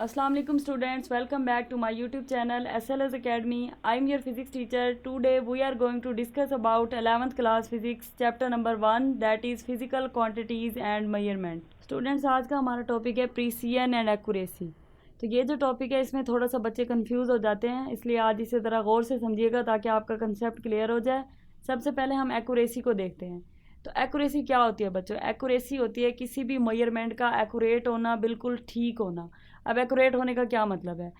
Assalamu alaikum students, welcome back to my YouTube channel SLS Academy. I am your physics teacher. Today we are going to discuss about 11th class physics chapter number 1, that is physical quantities and measurement. Students, आज का हमारा topic है precision and accuracy. तो ये जो topic है इसमें थोड़ा सा बच्चे कंफ्यूज हो जाते हैं, इसलिए आज इसे ज़रा गौर से समझिएगा ताकि आपका कंसेप्ट क्लियर हो जाए। सबसे पहले हम एक्यूरेसी को देखते हैं। तो एक्यूरेसी क्या होती है बच्चों? एक्यूरेसी होती है किसी भी मेजरमेंट का एक्यूरेट होना, बिल्कुल ठीक होना। अब एक्यूरेट होने का क्या मतलब है?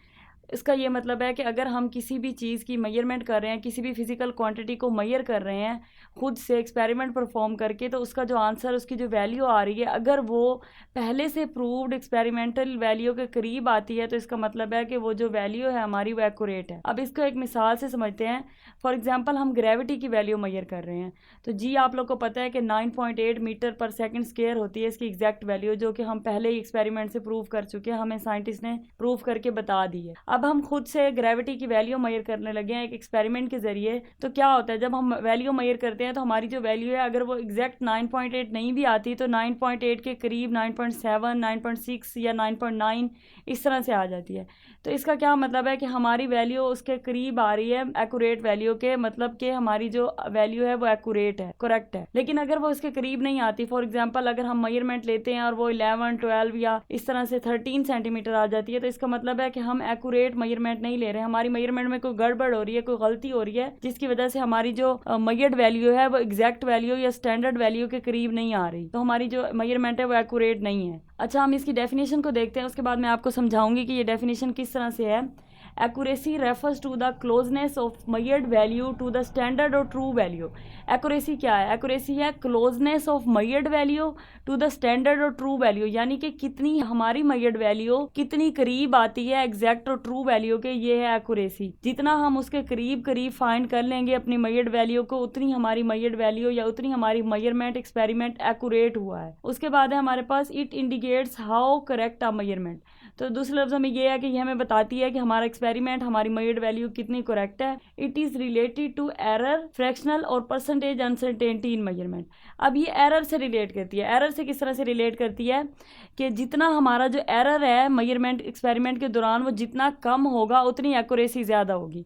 इसका ये मतलब है कि अगर हम किसी भी चीज़ की मेजरमेंट कर रहे हैं, किसी भी फिजिकल क्वांटिटी को मेजर कर रहे हैं खुद से एक्सपेरिमेंट परफॉर्म करके, तो उसका जो आंसर, उसकी जो वैल्यू आ रही है, अगर वो पहले से प्रूव्ड एक्सपेरिमेंटल वैल्यू के करीब आती है तो इसका मतलब है कि वो जो वैल्यू है हमारी वो एक्यूरेट है। अब इसको एक मिसाल से समझते हैं। फॉर एग्जांपल हम ग्रेविटी की वैल्यू मेजर कर रहे हैं, तो जी आप लोग को पता है कि 9.8 मीटर पर सेकंड स्क्वायर होती है इसकी एग्जैक्ट वैल्यू, जो कि हम पहले ही एक्सपेरिमेंट से प्रूव कर चुके हैं, हमें साइंटिस्ट ने प्रूव करके बता दी है। अब हम खुद से ग्रेविटी की वैल्यू मेजर करने लगे हैं एक एक्सपेरिमेंट के जरिए। तो क्या होता है, जब हम वैल्यू मेजर करते हैं तो हमारी जो वैल्यू है अगर वो एग्जैक्ट 9.8 नहीं भी आती तो 9.8 के करीब 9.7, 9.6 या 9.9 इस तरह से आ जाती है। तो इसका क्या मतलब है कि हमारी वैल्यू उसके करीब आ रही है एक्यूरेट वैल्यू के, मतलब कि हमारी जो वैल्यू है वो एक्यूरेट है, करेक्ट है। लेकिन अगर वो इसके करीब नहीं आती, फॉर एग्जांपल अगर हम मेजरमेंट लेते हैं और वो 11, 12 या इस तरह से 13 सेंटीमीटर आ जाती है, तो इसका मतलब है कि हम एक्यूरेट मेजरमेंट नहीं ले रहे हैं, हमारी मेजरमेंट में कोई गड़बड़ हो रही है, कोई गलती हो रही है, जिसकी वजह से हमारी जो मेजर्ड वैल्यू है वो एग्जैक्ट वैल्यू या स्टैंडर्ड वैल्यू के करीब नहीं आ रही, तो हमारी जो मेजरमेंट है वो एक्यूरेट नहीं है। अच्छा, हम इसकी डेफिनेशन को देखते हैं, उसके बाद मैं आपको समझाऊंगी कि ये डेफिनेशन किस तरह से है। Accuracy refers to the closeness of measured value to the standard or true value. Accuracy क्या है? Accuracy है closeness of measured value to the standard or true value, यानी कि कितनी हमारी measured value कितनी करीब आती है exact और true value के, ये है accuracy। जितना हम उसके करीब करीब फाइंड कर लेंगे अपनी measured value को, उतनी हमारी measured value या उतनी हमारी measurement experiment accurate हुआ है। उसके बाद है हमारे पास it indicates how correct a measurement। तो दूसरे लफ्ज़ों में ये है कि ये हमें बताती है कि हमारा एक्सपेरिमेंट, हमारी मेजर्ड वैल्यू कितनी करेक्ट है। It is related to error, fractional और परसेंटेज अनसर्टेनिटी इन मेजरमेंट। अब ये एरर से रिलेट करती है। एरर से किस तरह से रिलेट करती है कि जितना हमारा जो एरर है मेजरमेंट एक्सपेरिमेंट के दौरान वो जितना कम होगा उतनी एक्यूरेसी ज़्यादा होगी।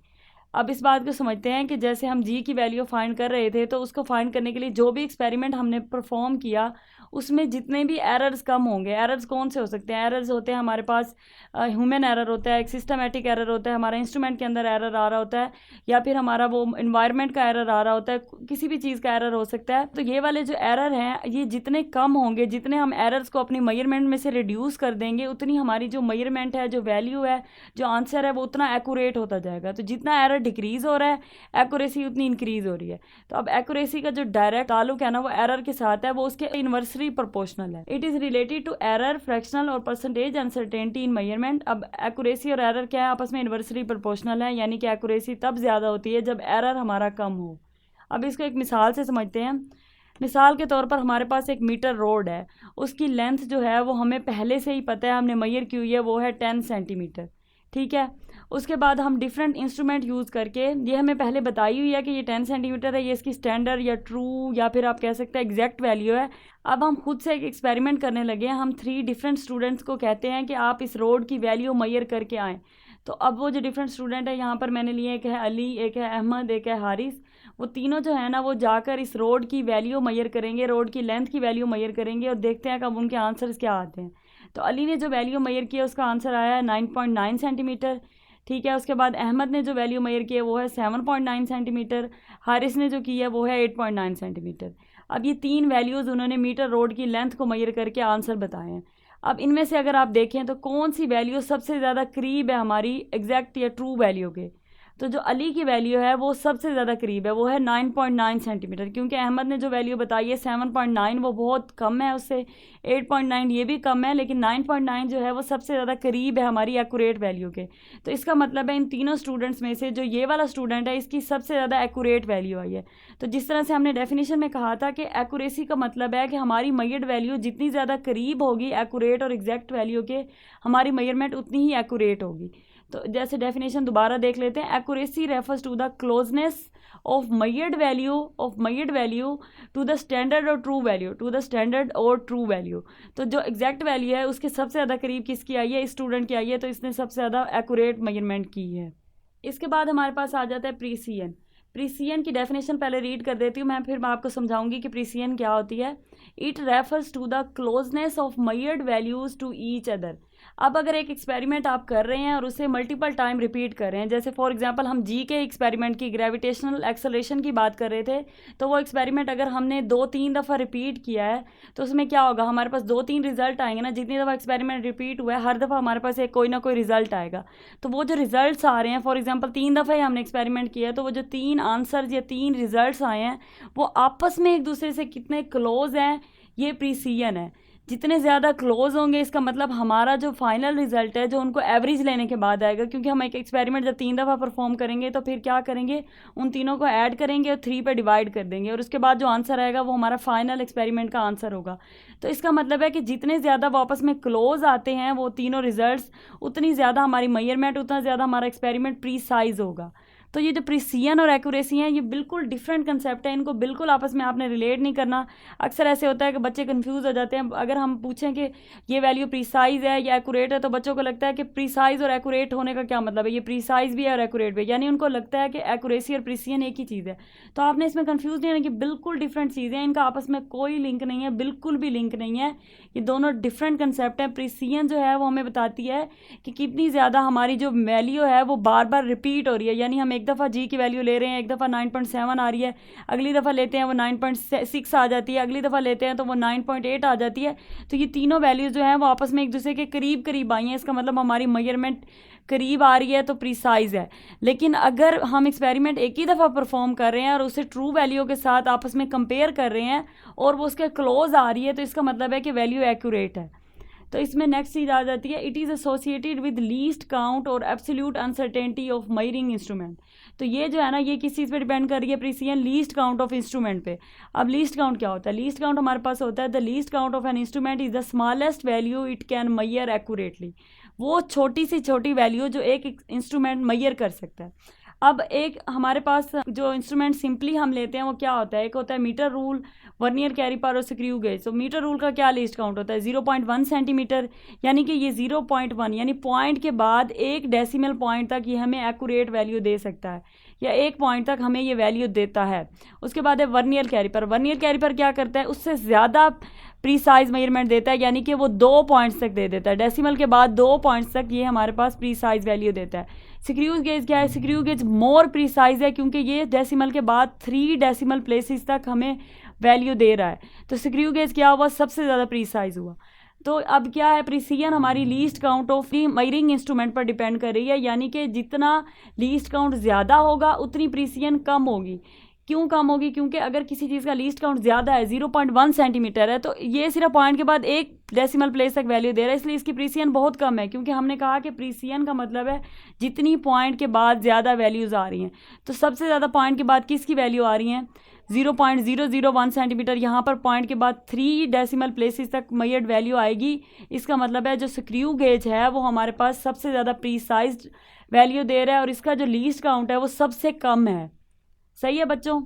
अब इस बात को समझते हैं कि जैसे हम जी की वैल्यू फाइंड कर रहे थे, तो उसको फाइंड करने के लिए जो भी एक्सपेरिमेंट हमने परफॉर्म किया उसमें जितने भी एरर्स कम होंगे, एरर्स कौन से हो सकते हैं? एरर्स होते हैं हमारे पास ह्यूमन एरर होता है, एक सिस्टमेटिक एरर होता है, हमारा इंस्ट्रूमेंट के अंदर एरर आ रहा होता है, या फिर हमारा वो इन्वायरमेंट का एरर आ रहा होता है, किसी भी चीज़ का एरर हो सकता है। तो ये वाले जो एरर हैं ये जितने कम होंगे, जितने हम एरर्स को अपनी मेजरमेंट में से रिड्यूस कर देंगे, उतनी हमारी जो मेजरमेंट है, जो वैल्यू है, जो आंसर है वो उतना एक्यूरेट होता जाएगा। तो जितना एरर डिक्रीज हो रहा है एक्यूरेसी उतनी इंक्रीज हो रही है। तो अब एक्यूरेसी का जो डायरेक्ट ताल्लुक है ना वो एरर के साथ है, वो उसके इन्वर्सली प्रोपोर्शनल है। It is related to error, fractional और परसेंटेज अनसर्टेनिटी इन मेजरमेंट। अब एक्यूरेसी और एरर क्या है? आपस में इन्वर्सली प्रोपोर्शनल है, यानी कि एक्यूरेसी तब ज़्यादा होती है जब एरर हमारा कम हो। अब इसको एक मिसाल से समझते हैं। मिसाल के तौर पर हमारे पास एक मीटर रोड है, उसकी लेंथ जो है वो हमें पहले से ही पता है, हमने मेजर की हुई है, वो है 10 सेंटीमीटर। ठीक है, उसके बाद हम डिफरेंट इंस्ट्रूमेंट यूज़ करके, ये हमें पहले बताई हुई है कि ये 10 सेंटीमीटर है, ये इसकी स्टैंडर्ड या ट्रू या फिर आप कह सकते हैं एग्जैक्ट वैल्यू है। अब हम खुद से एक एक्सपेरिमेंट करने लगे हैं। हम 3 डिफरेंट स्टूडेंट्स को कहते हैं कि आप इस रोड की वैल्यू मेजर करके आएँ। तो अब वो जो डिफरेंट स्टूडेंट है यहाँ पर मैंने लिए, एक है अली, एक है अहमद, एक है हारिस। वो तीनों जो है ना वो जाकर इस रोड की वैल्यू मेजर करेंगे, रोड की लेंथ की वैल्यू मेजर करेंगे और देखते हैं कब उनके आंसर्स क्या आते हैं। तो अली ने जो वैल्यू मेजर की है उसका आंसर आया है 9.9 सेंटीमीटर। ठीक है, उसके बाद अहमद ने जो वैल्यू मेजर की है वो है 7.9 सेंटीमीटर। हारिस ने जो की है वो है 8.9 सेंटीमीटर। अब ये 3 वैल्यूज़ उन्होंने मीटर रोड की लेंथ को मेजर करके आंसर बताए हैं। अब इनमें से अगर आप देखें तो कौन सी वैल्यू सबसे ज़्यादा करीब है हमारी एग्जैक्ट या ट्रू वैल्यू के? तो जो अली की वैल्यू है वो सबसे ज़्यादा करीब है, वो है 9.9 सेंटीमीटर, क्योंकि अहमद ने जो वैल्यू बताई है 7.9 वो बहुत कम है उससे, 8.9 ये भी कम है, लेकिन 9.9 जो है वो सबसे ज़्यादा करीब है हमारी एक्यूरेट वैल्यू के। तो इसका मतलब है इन तीनों स्टूडेंट्स में से जो ये वाला स्टूडेंट है इसकी सबसे ज़्यादा एक्यूरेट वैल्यू आई है। तो जिस तरह से हमने डेफिनेशन में कहा था कि एक्यूरेसी का मतलब है कि हमारी मेजर्ड वैल्यू जितनी ज़्यादा करीब होगी एक्यूरेट और एग्जैक्ट वैल्यू के, हमारी मेजरमेंट उतनी ही एक्यूरेट होगी। तो जैसे डेफिनेशन दोबारा देख लेते हैं, accuracy refers to the closeness of measured value to the standard और ट्रू वैल्यू, तो जो एग्जैक्ट वैल्यू है उसके सबसे ज़्यादा करीब किसकी आई है, स्टूडेंट की आई है, तो इसने सबसे ज़्यादा एक्यूरेट मेजरमेंट की है। इसके बाद हमारे पास आ जाता है प्रीसियन की डेफिनेशन पहले रीड कर देती हूँ मैं, फिर मैं आपको समझाऊंगी कि प्रीसियन क्या होती है। It refers to the closeness of measured values to each other. अब अगर एक एक्सपेरिमेंट आप कर रहे हैं और उसे मल्टीपल टाइम रिपीट कर रहे हैं, जैसे फॉर एग्जांपल हम जी के एक्सपेरिमेंट की ग्रेविटेशनल एक्सेलरेशन की बात कर रहे थे, तो वो एक्सपेरिमेंट अगर हमने 2-3 दफ़ा रिपीट किया है तो उसमें क्या होगा, हमारे पास 2-3 रिजल्ट आएंगे ना। जितनी दफ़ा एक्सपेरिमेंट रिपीट हुआ है हर दफ़ा हमारे पास एक कोई ना कोई रिजल्ट आएगा। तो वो जो रिजल्ट्स आ रहे हैं, फॉर एग्जाम्पल 3 दफ़ा ही हमने एक्सपेरिमेंट किया है, तो वो जो 3 आंसर या 3 रिजल्ट्स आए हैं वो आपस में एक दूसरे से कितने क्लोज हैं, ये प्रीसियन है। जितने ज़्यादा क्लोज होंगे इसका मतलब हमारा जो फाइनल रिजल्ट है जो उनको एवरेज लेने के बाद आएगा, क्योंकि हम एक एक्सपेरिमेंट जब 3 दफ़ा परफॉर्म करेंगे तो फिर क्या करेंगे, उन तीनों को ऐड करेंगे और 3 पे डिवाइड कर देंगे और उसके बाद जो आंसर आएगा वो हमारा फाइनल एक्सपेरिमेंट का आंसर होगा। तो इसका मतलब है कि जितने ज़्यादा वो आपस में क्लोज आते हैं वो तीनों रिजल्ट्स, उतनी ज़्यादा हमारी मेजरमेंट, उतना ज़्यादा हमारा एक्सपेरिमेंट प्रीसाइज होगा। तो ये जो प्रीसियन और एक्यूरेसी हैं ये बिल्कुल डिफरेंट कंसेप्ट है, इनको बिल्कुल आपस में आपने रिलेट नहीं करना। अक्सर ऐसे होता है कि बच्चे कंफ्यूज हो जाते हैं। अगर हम पूछें कि ये वैल्यू प्रीसाइज है या एक्यूरेट है तो बच्चों को लगता है कि प्रीसाइज और एक्यूरेट होने का क्या मतलब है, ये प्रीसाइज भी है और एक्यूरेट भी, यानी उनको लगता है कि एक्यूरेसी और प्रीसियन एक ही चीज़ है। तो आपने इसमें कन्फ्यूज नहीं होना कि बिल्कुल डिफरेंट चीज़ें हैं, इनका आपस में कोई लिंक नहीं है, बिल्कुल भी लिंक नहीं है, ये दोनों डिफरेंट कंसेप्ट हैं। प्रीसियन जो है वो हमें बताती है कि कितनी ज़्यादा हमारी जो वैल्यू है वो बार बार रिपीट हो रही है, यानी हम एक दफ़ा जी की वैल्यू ले रहे हैं, एक दफ़ा 9.7 आ रही है, अगली दफ़ा लेते हैं वो 9.6 आ जाती है, अगली दफ़ा लेते हैं तो वो 9.8 आ जाती है। तो ये तीनों वैल्यूज़ जो हैं वो आपस में एक दूसरे के करीब करीब आई हैं, इसका मतलब हमारी मेजरमेंट करीब आ रही है तो प्रीसाइज है। लेकिन अगर हम एक्सपेरिमेंट एक ही दफ़ा परफॉर्म कर रहे हैं और उसे ट्रू वैल्यू के साथ आपस में कंपेयर कर रहे हैं और वो उसके क्लोज आ रही है, तो इसका मतलब है कि वैल्यू एक्यूरेट है। तो इसमें नेक्स्ट चीज़ आ जाती है, it is associated with least count और absolute uncertainty of measuring instrument. तो ये जो है ना ये किस चीज़ पे डिपेंड कर रही है, प्रीसियन लीस्ट काउंट ऑफ इंस्ट्रूमेंट पे। अब लीस्ट काउंट क्या होता है, लीस्ट काउंट हमारे पास होता है the least count of an instrument is the smallest value it can measure accurately. वो छोटी सी छोटी वैल्यू जो एक इंस्ट्रूमेंट मेजर कर सकता है। अब एक हमारे पास जो इंस्ट्रूमेंट सिंपली हम लेते हैं वो क्या होता है, एक होता है मीटर रूल, वर्नियर कैलिपर और स्क्रू गेज। तो मीटर रूल का क्या लीस्ट काउंट होता है 0.1 सेंटीमीटर, यानी कि ये 0.1 यानी पॉइंट के बाद 1 डेसिमल पॉइंट तक ये हमें एक्यूरेट वैल्यू दे सकता है, या 1 पॉइंट तक हमें ये वैल्यू देता है। उसके बाद है वर्नियर कैलिपर। वर्नियर कैलिपर क्या करता है, उससे ज़्यादा प्रीसाइज मेजरमेंट देता है, यानी कि वो 2 पॉइंट्स तक दे देता है, डेसिमल के बाद 2 पॉइंट्स तक ये हमारे पास प्रीसाइज वैल्यू देता है। स्क्रू गेज क्या है, स्क्रू गेज मोर प्रीसाइज है क्योंकि ये डेसिमल के बाद 3 डेसिमल प्लेसेस तक हमें वैल्यू दे रहा है। तो स्क्रू गेज क्या हुआ, सबसे ज़्यादा प्रीसाइज हुआ। तो अब क्या है, प्रीसियन हमारी least count of measuring instrument पर डिपेंड कर रही है, यानी कि जितना लीस्ट काउंट ज़्यादा होगा उतनी प्रीसियन कम होगी। क्यों कम होगी, क्योंकि अगर किसी चीज़ का लीस्ट काउंट ज़्यादा है 0.1 सेंटीमीटर है तो ये सिर्फ पॉइंट के बाद 1 डेसिमल प्लेस तक वैल्यू दे रहा है, इसलिए इसकी प्रीसियन बहुत कम है। क्योंकि हमने कहा कि प्रीसियन का मतलब है जितनी पॉइंट के बाद ज़्यादा वैल्यूज़ आ रही हैं, तो सबसे ज़्यादा पॉइंट के बाद किसकी वैल्यू आ रही हैं 0.001 सेंटीमीटर। यहाँ पर पॉइंट के बाद 3 डेसिमल प्लेसेस तक मेजर्ड वैल्यू आएगी। इसका मतलब है जो स्क्रू गेज है वो हमारे पास सबसे ज़्यादा प्रीसाइज वैल्यू दे रहा है और इसका जो लीस्ट काउंट है वो सबसे कम है। सही है बच्चों।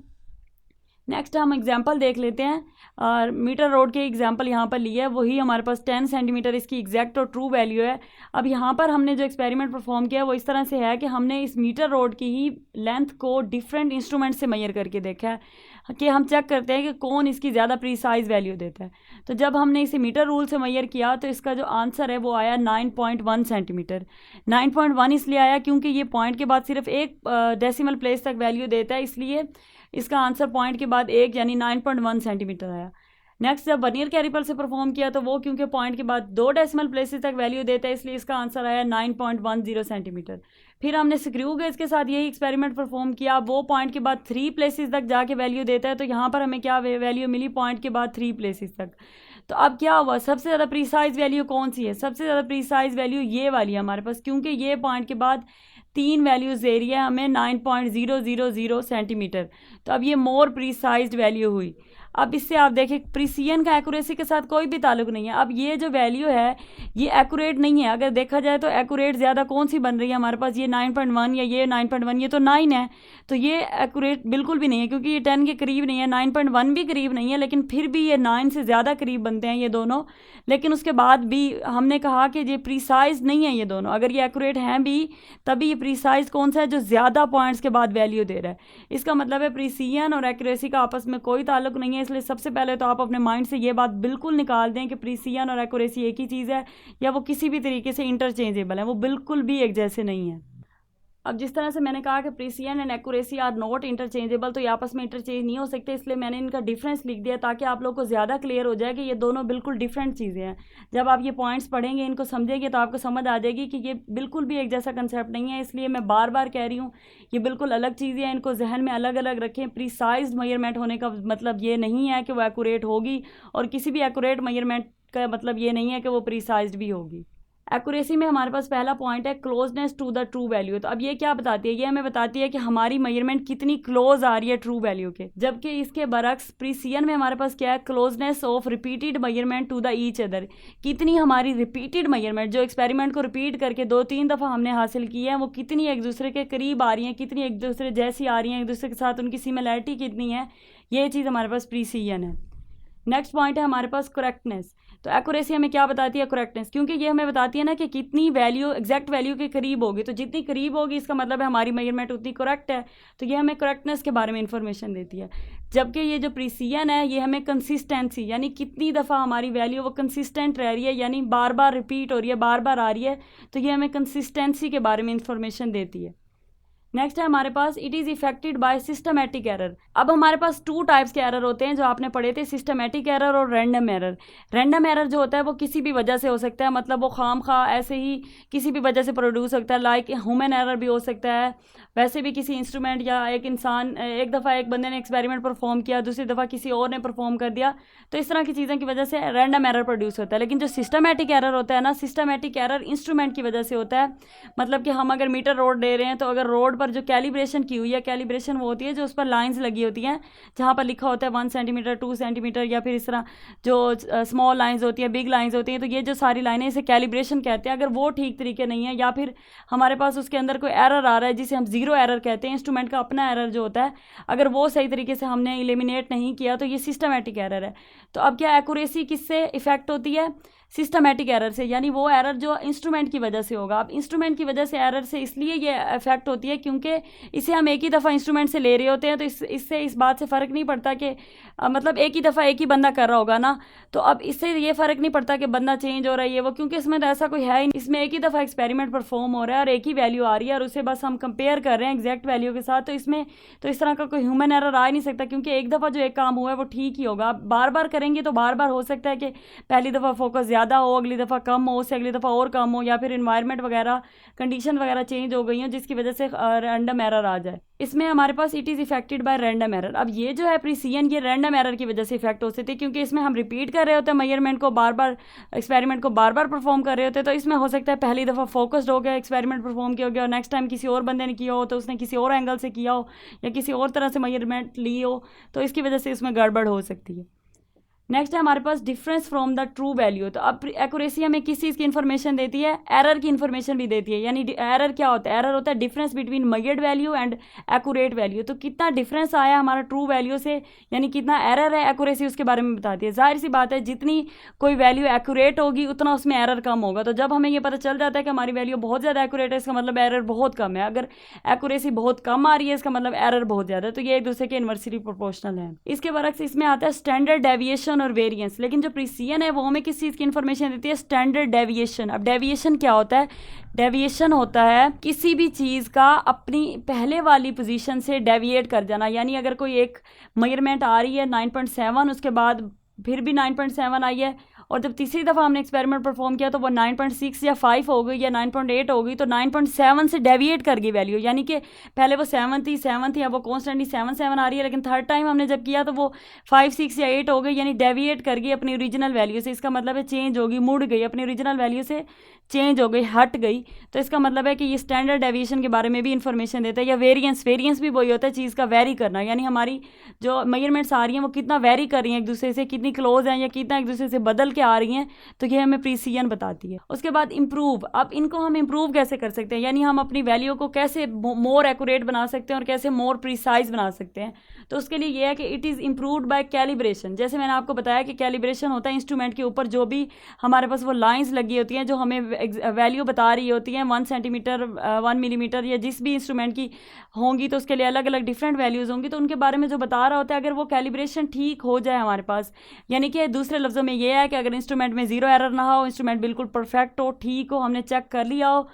नेक्स्ट हम एग्जांपल देख लेते हैं, और मीटर रोड के एग्जांपल यहाँ पर लिया है, वही हमारे पास 10 सेंटीमीटर इसकी एग्जैक्ट और ट्रू वैल्यू है। अब यहाँ पर हमने जो एक्सपेरिमेंट परफॉर्म किया है वो इस तरह से है कि हमने इस मीटर रोड की ही लेंथ को डिफरेंट इंस्ट्रूमेंट से मेजर करके देखा है कि हम चेक करते हैं कि कौन इसकी ज़्यादा प्रीसाइज वैल्यू देता है। तो जब हमने इसे मीटर रूल से मेजर किया तो इसका जो आंसर है वो आया 9.1 सेंटीमीटर। 9.1 इसलिए आया क्योंकि ये पॉइंट के बाद सिर्फ 1 डेसिमल प्लेस तक वैल्यू देता है, इसलिए इसका आंसर पॉइंट के बाद 1 यानी 9.1 सेंटीमीटर आया। नेक्स्ट जब वर्नियर कैलिपर से परफॉर्म किया तो वो क्योंकि पॉइंट के बाद 2 डेसिमल प्लेसेस तक वैल्यू देता है, इसलिए इसका आंसर आया 9.10 सेंटीमीटर। फिर हमने स्क्रू गेज के साथ यही एक्सपेरिमेंट परफॉर्म किया, वो पॉइंट के बाद 3 प्लेसेस तक जाके वैल्यू देता है, तो यहाँ पर हमें क्या वैल्यू मिली पॉइंट के बाद 3 प्लेसेस तक। तो अब क्या हुआ, सबसे ज़्यादा प्रीसाइज वैल्यू कौन सी है, सबसे ज़्यादा प्रीसाइज वैल्यू ये वाली है हमारे पास, क्योंकि ये पॉइंट के बाद 3 वैल्यूज़ दे रही है हमें 9.000 सेंटीमीटर। तो अब ये मोर प्रीसाइज्ड वैल्यू हुई। अब इससे आप देखें प्रिसिजन का एक्यूरेसी के साथ कोई भी ताल्लुक नहीं है। अब ये जो वैल्यू है ये एक्यूरेट नहीं है। अगर देखा जाए तो एक्यूरेट ज़्यादा कौन सी बन रही है हमारे पास, ये 9.1 या ये 9.1, ये तो 9 है, तो ये एक्यूरेट बिल्कुल भी नहीं है क्योंकि ये 10 के करीब नहीं है, 9.1 भी करीब नहीं है, लेकिन फिर भी ये 9 से ज़्यादा करीब बनते हैं ये दोनों। लेकिन उसके बाद भी हमने कहा कि ये प्रीसाइज नहीं है ये दोनों। अगर ये एक्यूरेट हैं भी तभी ये प्रीसाइज कौन सा है, जो ज़्यादा पॉइंट्स के बाद वैल्यू दे रहा है। इसका मतलब है प्रिसिजन और एक्यूरेसी का आपस में कोई ताल्लुक नहीं है। इसलिए सबसे पहले तो आप अपने माइंड से ये बात बिल्कुल निकाल दें कि प्रिसिजन और एक्यूरेसी एक ही चीज़ है या वो किसी भी तरीके से इंटरचेंजेबल है, वो बिल्कुल भी एक जैसे नहीं है। अब जिस तरह से मैंने कहा कि precision and accuracy are not interchangeable, तो ये आपस में इंटरचेंज नहीं हो सकते, इसलिए मैंने इनका डिफरेंस लिख दिया ताकि आप लोग को ज़्यादा क्लियर हो जाए कि ये दोनों बिल्कुल डिफरेंट चीज़ें हैं। जब आप ये पॉइंट्स पढ़ेंगे, इनको समझेंगे, तो आपको समझ आ जाएगी कि ये बिल्कुल भी एक जैसा कंसेप्ट नहीं है। इसलिए मैं बार बार कह रही हूँ ये बिल्कुल अलग चीज़ें हैं, इनको जहन में अलग अलग रखें। प्रीसाइज मेजरमेंट होने का मतलब ये नहीं है कि वो एक्यूरेट होगी, और किसी भी एक्यूरेट मेजरमेंट का मतलब ये नहीं है कि वो प्रीसाइज भी होगी। एक्यूरेसी में हमारे पास पहला पॉइंट है closeness to the true value. तो अब ये क्या बताती है, ये हमें बताती है कि हमारी मेजरमेंट कितनी क्लोज आ रही है ट्रू वैल्यू के, जबकि इसके बरक्स प्रिसिजन में हमारे पास क्या है, closeness of repeated measurement to the each other. कितनी हमारी रिपीटेड मेजरमेंट, जो एक्सपेरिमेंट को रिपीट करके 2-3 दफ़ा हमने हासिल की है, वो कितनी एक दूसरे के करीब आ रही हैं, कितनी एक दूसरे जैसी आ रही हैं, एक दूसरे के साथ उनकी सिमिलैरिटी कितनी है, ये चीज़ हमारे पास प्रिसिजन है। नेक्स्ट पॉइंट है हमारे पास करेक्टनेस। तो एक्यूरेसी हमें क्या बताती है, करेक्टनेस, क्योंकि ये हमें बताती है ना कि कितनी वैल्यू एग्जैक्ट वैल्यू के करीब होगी, तो जितनी करीब होगी इसका मतलब है हमारी मेजरमेंट उतनी करेक्ट है, तो ये हमें करेक्टनेस के बारे में इंफॉर्मेशन देती है। जबकि ये जो प्रिसिजन है ये हमें कंसिस्टेंसी, यानी कितनी दफ़ा हमारी वैल्यू वो कंसिस्टेंट रह रही है, यानी बार बार रिपीट हो रही है, बार बार आ रही है, तो ये हमें कंसिस्टेंसी के बारे में इंफॉर्मेशन देती है। नेक्स्ट है हमारे पास it is affected by systematic error. अब हमारे पास 2 टाइप्स के एरर होते हैं जो आपने पढ़े थे, सिस्टमेटिक एरर और रैंडम एरर। रैंडम एरर जो होता है वो किसी भी वजह से हो सकता है, मतलब वो खाम खा ऐसे ही किसी भी वजह से प्रोड्यूस होता है, लाइक ह्यूमन एरर भी हो सकता है, वैसे भी किसी इंस्ट्रूमेंट या एक इंसान, एक दफ़ा एक बंदे ने एक्सपेरिमेंट परफॉर्म किया, दूसरी दफ़ा किसी और ने परफॉर्म कर दिया, तो इस तरह की चीज़ों की वजह से रैंडम एरर प्रोड्यूस होता है। लेकिन जो सिस्टमेटिक एरर होता है ना, सिस्टमेटिक एरर इंस्ट्रूमेंट की वजह से होता है। मतलब कि हम अगर मीटर रोड दे रहे हैं, तो अगर रोड पर जो कैलिब्रेशन की हुई है, कैलिब्रेशन वो होती है जो उस पर लाइंस लगी होती हैं जहाँ पर लिखा होता है 1 सेंटीमीटर 2 सेंटीमीटर, या फिर इस तरह जो स्मॉल लाइंस होती है, बिग लाइंस होती हैं, तो ये जो सारी लाइनें इसे कैलिब्रेशन कहते हैं। अगर वो ठीक तरीके नहीं है, या फिर हमारे पास उसके अंदर कोई एरर आ रहा है जिसे हम जीरो एरर कहते हैं, इंस्ट्रूमेंट का अपना एरर जो होता है, अगर वो सही तरीके से हमने एलिमिनेट नहीं किया, तो ये सिस्टमेटिक एरर है। तो अब क्या एक्यूरेसी किससे इफेक्ट होती है, सिस्टमेटिक एरर से, यानी वो एरर जो इंस्ट्रूमेंट की वजह से होगा। अब इंस्ट्रूमेंट की वजह से एरर से इसलिए ये इफेक्ट होती है क्योंकि इसे हम एक ही दफ़ा इंस्ट्रूमेंट से ले रहे होते हैं, तो इससे इस बात से फ़र्क नहीं पड़ता कि मतलब एक ही दफ़ा एक ही बंदा कर रहा होगा ना, तो अब इससे ये फ़र्क नहीं पड़ता कि बंदा चेंज हो रहा है ये वो, क्योंकि इसमें तो ऐसा कोई है ही, इसमें एक ही दफ़ा एक्सपेरिमेंट परफॉर्म हो रहा है और एक ही वैल्यू आ रही है और उसे बस हम कंपेयर कर रहे हैं एग्जैक्ट वैल्यू के साथ। तो इसमें तो इस तरह का कोई ह्यूमन एरर आ ही नहीं सकता, क्योंकि एक दफ़ा जो एक काम हुआ है वो ठीक ही होगा। आप बार बार करेंगे तो बार बार हो सकता है कि पहली दफ़ा फोकस ज़्यादा हो, अगली दफ़ा कम हो, उससे अगली दफ़ा और कम हो, या फिर इन्वायरमेंट वगैरह कंडीशन वगैरह चेंज हो गई हो जिसकी वजह से रैंडम एरर आ जाए। इसमें हमारे पास it is affected by random error. अब ये जो है प्रिसिजन, ये रैंडम एरर की वजह से इफेक्ट हो सकती है, क्योंकि इसमें हम रिपीट कर रहे होते हैं मेजरमेंट को, बार बार एक्सपेरिमेंट को बार बार परफॉर्म कर रहे होते हैं, तो इसमें हो सकता है पहली दफ़ा फोकस्ड हो गया, एक्सपेरिमेंट परफॉर्म किया हो गया, और नेक्स्ट टाइम किसी और बंदे ने किया हो तो उसने किसी और एंगल से किया हो या किसी और तरह से मेजरमेंट ली हो, तो इसकी वजह से इसमें गड़बड़ हो सकती है। नेक्स्ट है हमारे पास difference from the true value. तो अब एक्यूरेसी हमें किस चीज़ की इन्फॉर्मेशन देती है, एरर की इन्फॉर्मेशन भी देती है। यानी एरर क्या होता है, एरर होता है difference between measured value and accurate value. तो कितना डिफरेंस आया हमारा ट्रू वैल्यू से, यानी कितना एरर है, एक्यूरेसी उसके बारे में बताती है। जाहिर सी बात है जितनी कोई वैल्यू एक्यूरेट होगी उतना उसमें एरर कम होगा। तो जब हमें ये पता चल जाता है कि हमारी वैल्यू बहुत ज़्यादा एक्यूरेट है, इसका मतलब एरर बहुत कम है। अगर एक्यूरेसी बहुत कम आ रही है, इसका मतलब एरर बहुत ज़्यादा है। तो ये एक दूसरे के इन्वर्सली प्रोपोर्शनल है। इसके बरक्स इसमें आता है स्टैंडर्ड डेविएशन और वेरिएंस। लेकिन जो प्रिसिजन है वो हमें किस चीज़ की इन्फॉर्मेशन देती है, स्टैंडर्ड डेविएशन। अब डेविएशन क्या होता है, डेविएशन होता है किसी भी चीज़ का अपनी पहले वाली पोजीशन से डेविएट कर जाना। यानी अगर कोई एक मेजरमेंट आ रही है 9.7, उसके बाद फिर भी 9.7 आई है, और जब तीसरी दफ़ा हमने एक्सपेरिमेंट परफॉर्म किया तो वो 9.6 या 5 हो गई या 9.8 हो गई, तो 9.7 से डेविएट कर गई वैल्यू, यानी कि पहले वो 7 थी, अब वो कॉन्स्टेंटली 7 आ रही है, लेकिन थर्ड टाइम हमने जब किया तो वो 5, 6 या 8 हो गई, यानी डेविएट कर गई अपनी ओरिजिनल वैल्यू से। इसका मतलब है चेंज होगी, मुड़ गई, अपनी ओरिजिनल वैल्यू से चेंज हो गई, हट गई। तो इसका मतलब है कि ये स्टैंडर्ड डेविएशन के बारे में भी इंफॉर्मेशन देता है। या वेरिएंस भी वही होता है, चीज़ का वेरी करना, यानी हमारी जो मेजरमेंट्स आ रही हैं वो कितना वेरी कर रही हैं एक दूसरे से, कितनी क्लोज हैं या कितना एक दूसरे से बदल के आ रही हैं, तो ये हमें प्रीसिजन बताती है। उसके बाद इम्प्रूव, अब इनको हम इम्प्रूव कैसे कर सकते हैं, यानी हम अपनी वैल्यू को कैसे मोर एक्यूरेट बना सकते हैं और कैसे मोर प्रिसाइज बना सकते हैं। तो उसके लिए ये है कि it is improved by calibration. जैसे मैंने आपको बताया कि कैलिब्रेशन होता है इंस्ट्रूमेंट के ऊपर, जो भी हमारे पास वो लाइंस लगी होती हैं जो हमें वैल्यू बता रही होती हैं 1 सेंटीमीटर 1 मिलीमीटर या जिस भी इंस्ट्रूमेंट की होंगी, तो उसके लिए अलग अलग डिफरेंट वैल्यूज़ होंगी, तो उनके बारे में जो बता रहा होता है, अगर वो कैलिब्रेशन ठीक हो जाए हमारे पास, यानी कि दूसरे लफ्ज़ों में ये है कि अगर इंस्ट्रूमेंट में ज़ीरो एरर ना हो, इंस्ट्रूमेंट बिल्कुल परफेक्ट हो, ठीक हो, हमने चेक कर लिया हो,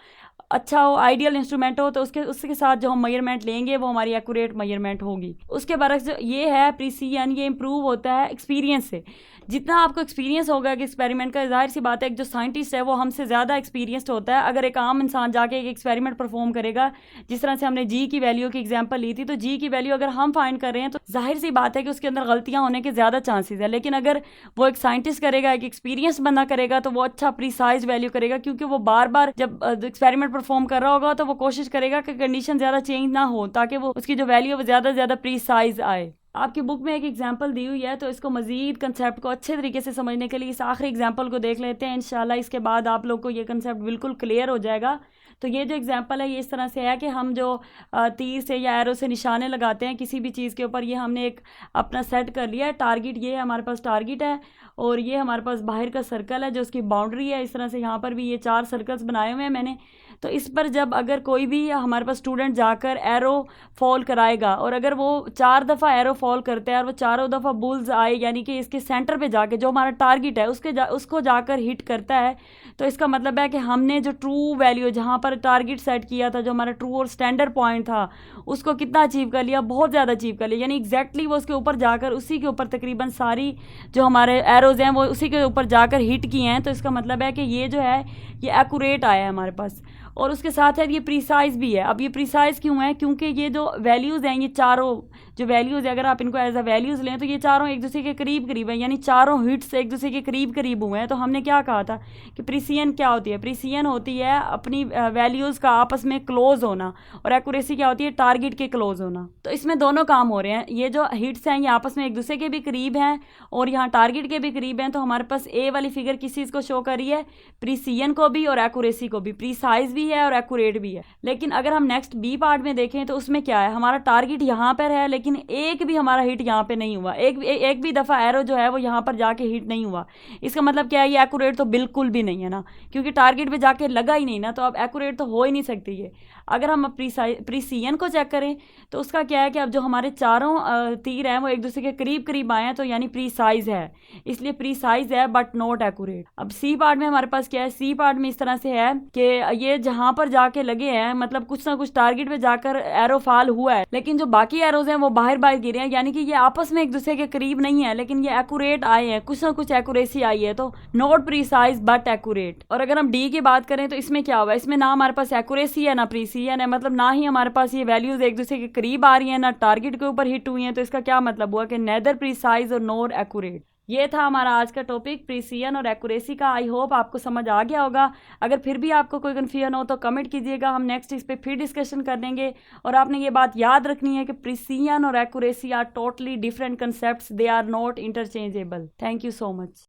अच्छा हो, आइडियल इंस्ट्रूमेंट हो, तो उसके साथ जो हम मेजरमेंट लेंगे वो हमारी एक्यूरेट मेजरमेंट होगी। उसके बरक्स जो ये है प्रीसिजन, ये इंप्रूव होता है एक्सपीरियंस से। जितना आपको एक्सपीरियंस होगा कि एक्सपेरिमेंट का, जाहिर सी बात है एक जो साइंटिस्ट है वो हमसे ज़्यादा एक्सपीरियंस्ड होता है। अगर एक आम इंसान जाके एक एक्सपेरिमेंट परफॉर्म करेगा, जिस तरह से हमने जी की वैल्यू की एग्जांपल ली थी, तो जी की वैल्यू अगर हम फाइंड कर रहे हैं तो जाहिर सी बात है कि उसके अंदर गलतियां होने के ज़्यादा चांसेस है। लेकिन अगर वो एक साइंटिस्ट करेगा, एक एक्सपीरियंस बंदा करेगा, तो वो अच्छा प्रीसाइज वैल्यू करेगा, क्योंकि वो बार बार जब एक्सपेरिमेंट परफॉर्म कर रहा होगा तो वो कोशिश करेगा कि कंडीशन ज़्यादा चेंज ना हो, ताकि वो उसकी जो वैल्यू है वो ज़्यादा से ज़्यादा प्रीसाइज आए। आपकी बुक में एक एग्जांपल दी हुई है, तो इसको मजीद कंसेप्ट को अच्छे तरीके से समझने के लिए इस आखिरी एग्जांपल को देख लेते हैं। इंशाल्लाह इसके बाद आप लोग को ये कंसेप्ट बिल्कुल क्लियर हो जाएगा। तो ये जो एग्जांपल है ये इस तरह से है कि हम जो तीर से या एरो से निशाने लगाते हैं किसी भी चीज़ के ऊपर, ये हमने एक अपना सेट कर लिया है टारगेट, ये हमारे पास टारगेट है, और ये हमारे पास बाहर का सर्कल है जो उसकी बाउंड्री है। इस तरह से यहाँ पर भी ये 4 सर्कल्स बनाए हुए हैं मैंने। तो इस पर जब अगर कोई भी हमारे पास स्टूडेंट जाकर एरो फॉल कराएगा, और अगर वो 4 दफ़ा एरो फॉल करता है और वो चारों दफ़ा बुल्स आए, यानी कि इसके सेंटर पे जाके जो हमारा टारगेट है उसको जाकर हिट करता है, तो इसका मतलब है कि हमने जो ट्रू वैल्यू जहाँ पर टारगेट सेट किया था, जो हमारा ट्रू और स्टैंडर्ड पॉइंट था, उसको कितना अचीव कर लिया, बहुत ज़्यादा अचीव कर लिया। यानी एग्जैक्टली वो उसके ऊपर जाकर उसी के ऊपर तकरीबन सारी जो हमारे एरोज़ हैं वो उसी के ऊपर जाकर हिट किए हैं। तो इसका मतलब है कि ये जो है ये एक्यूरेट आया है हमारे पास, और उसके साथ है ये प्रीसाइज भी है। अब ये प्रीसाइज क्यों है, क्योंकि ये जो वैल्यूज़ हैं, ये चारों जो वैल्यूज़ है, अगर आप इनको एज अ वैल्यूज़ लें तो ये चारों एक दूसरे के करीब करीब हैं, यानी चारों हिट्स एक दूसरे के करीब करीब हुए हैं। तो हमने क्या कहा था कि प्रीसिजन क्या होती है, प्रीसिजन होती है अपनी वैल्यूज़ का आपस में क्लोज होना, और एक्यूरेसी क्या होती है टारगेट के क्लोज होना। तो इसमें दोनों काम हो रहे हैं, ये जो हिट्स हैं ये आपस में एक दूसरे के भी करीब हैं और यहाँ टारगेट के भी करीब हैं। तो हमारे पास ए वाली फिगर किस चीज़ को शो कर रही है, प्रीसिजन को भी और एक्यूरेसी को भी, प्रीसाइज भी है और एक्यूरेट भी है। लेकिन अगर हम नेक्स्ट बी पार्ट में देखें तो उसमें क्या है, हमारा टारगेट यहाँ पर है लेकिन एक भी हमारा हिट यहाँ पे नहीं हुआ, एक भी दफ़ा एरो जो है वो यहाँ पर जाके हिट नहीं हुआ। इसका मतलब क्या है, ये एक्यूरेट तो बिल्कुल भी नहीं है ना, क्योंकि टारगेट पे जाके लगा ही नहीं ना, तो अब एक्यूरेट तो हो ही नहीं सकती ये। अगर हम प्रीसिजन को चेक करें तो उसका क्या है कि अब जो हमारे चारों तीर हैं वो एक दूसरे के करीब करीब आए हैं, तो यानी प्रीसाइज है, इसलिए प्रीसाइज है बट नॉट एक्यूरेट। अब सी पार्ट में हमारे पास क्या है, सी पार्ट में इस तरह से है कि ये जहां पर जाके लगे हैं, मतलब कुछ ना कुछ टारगेट पे जाकर एरो फॉल हुआ है, लेकिन जो बाकी एरोज हैं वो बाहर बाहर गिरे हैं, यानी कि ये आपस में एक दूसरे के करीब नहीं है, लेकिन ये एक्यूरेट आए हैं, कुछ ना कुछ एक्यूरेसी आई है, तो नॉट प्रीसाइज बट एक्यूरेट। और अगर हम डी की बात करें तो इसमें क्या हुआ, इसमें ना हमारे पास एक्यूरेसी है ना प्रीसिजन है, मतलब ना ही हमारे पास ये वैल्यूज एक दूसरे के करीब आ रही हैं, ना टारगेट के ऊपर हिट हुई हैं। तो इसका क्या मतलब हुआ कि नेदर प्रीसाइज और नॉर एक्यूरेट। ये था हमारा आज का टॉपिक प्रीसिजन और एक्यूरेसी का। आई होप आपको समझ आ गया होगा। अगर फिर भी आपको कोई कन्फ्यूजन हो तो कमेंट कीजिएगा, हम नेक्स्ट इस पे फिर डिस्कशन कर लेंगे। और आपने ये बात याद रखनी है कि प्रीसिजन और accuracy are totally different concepts, they are not interchangeable. Thank you so much.